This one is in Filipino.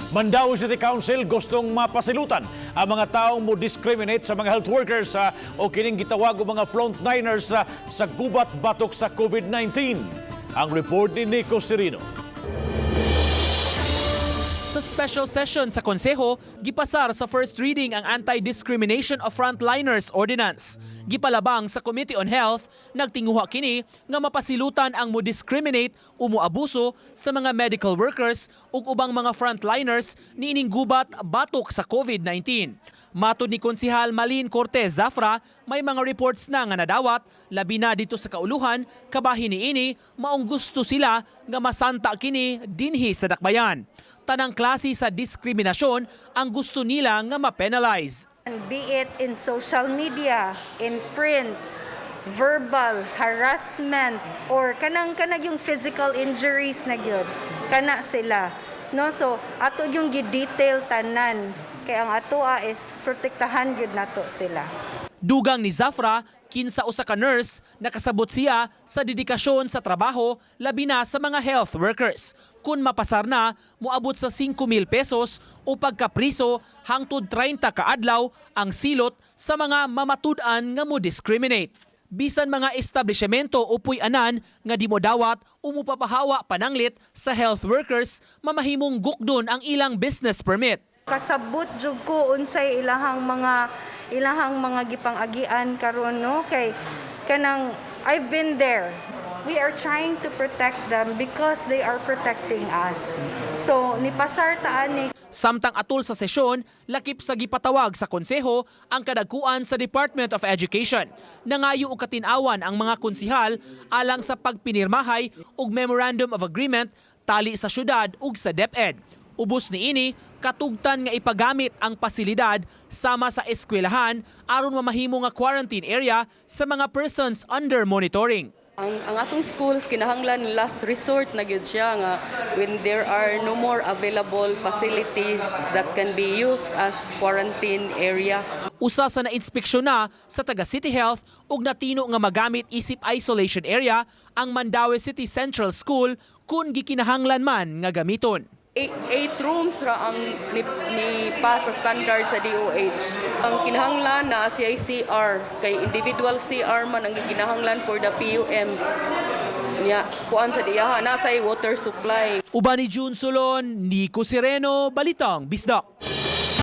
Mandaue City Council gustong mapasilutan ang mga taong mo discriminate sa mga health workers o kining gitawag o mga frontliners sa gubat batok sa COVID-19. Ang report ni Nico Serino. Sa special session sa Konseho, gipasar sa first reading ang Anti-Discrimination of Frontliners Ordinance. Gipalabang sa Committee on Health, nagtinguha kini nga mapasilutan ang mo-discriminate o mo-abuso sa mga medical workers ug ubang mga frontliners niining gubat batok sa COVID-19. Matod ni Konsehal Malin Cortez Zafra, may mga reports na nga nadawat, labi na dito sa kauluhan, kabahin niini, maong gusto sila nga masanta kini dinhi sa dakbayan. Tanang klase sa diskriminasyon ang gusto nila nga ma-penalize. Be it in social media, in print, verbal, harassment, or kanang yung physical injuries na gyud. Kana sila. No, so ato yung gi-detail tanan. Kaya ang atoa is protektahan gyud nato sila. Dugang ni Zafra, kinsa usa ka nurse, nakasabot siya sa dedikasyon sa trabaho labi na sa mga health workers. Kung mapasar na, moabot sa 5,000 pesos o pagkapriso hangtod 30 ka adlaw ang silot sa mga mamatud-an nga mo discriminate. Bisan mga establishmento o puy-anan nga di mo dawat o mupapahawa pananglit sa health workers, mamahimong gukdon ang ilang business permit. Kasabot jud ko unsay ilahang mga gipang-agian karon, no, kay kanang I've been there. We are trying to protect them because they are protecting us. So ni pasar taan ni. Samtang atol sa sesyon, lakip sa gipatawag sa konseho ang kadagkuan sa Department of Education. Nangayo og katinawan ang mga konsehal alang sa pagpinirmahay og Memorandum of Agreement tali sa syudad ug sa DepEd. Ubos niini, katugtan nga ipagamit ang pasilidad sama sa eskwelahan aron mamahimo nga quarantine area sa mga persons under monitoring. Ang atong schools kinahanglan last resort na gyud siya nga when there are no more available facilities that can be used as quarantine area. Usa sa nainspeksyon na sa taga City Health ug natino nga magamit isip isolation area ang Mandaue City Central School kung gikinahanglan man nga gamiton. 8 rooms ra ang ni pa sa standard sa DOH. Ang kinahanglan na CICR kay individual CR man ang kinahanglan for the PUMs. Nya kuan sa diha nasay water supply. Uban ni June Solon, Nico Sereno, Balitang Bisdak.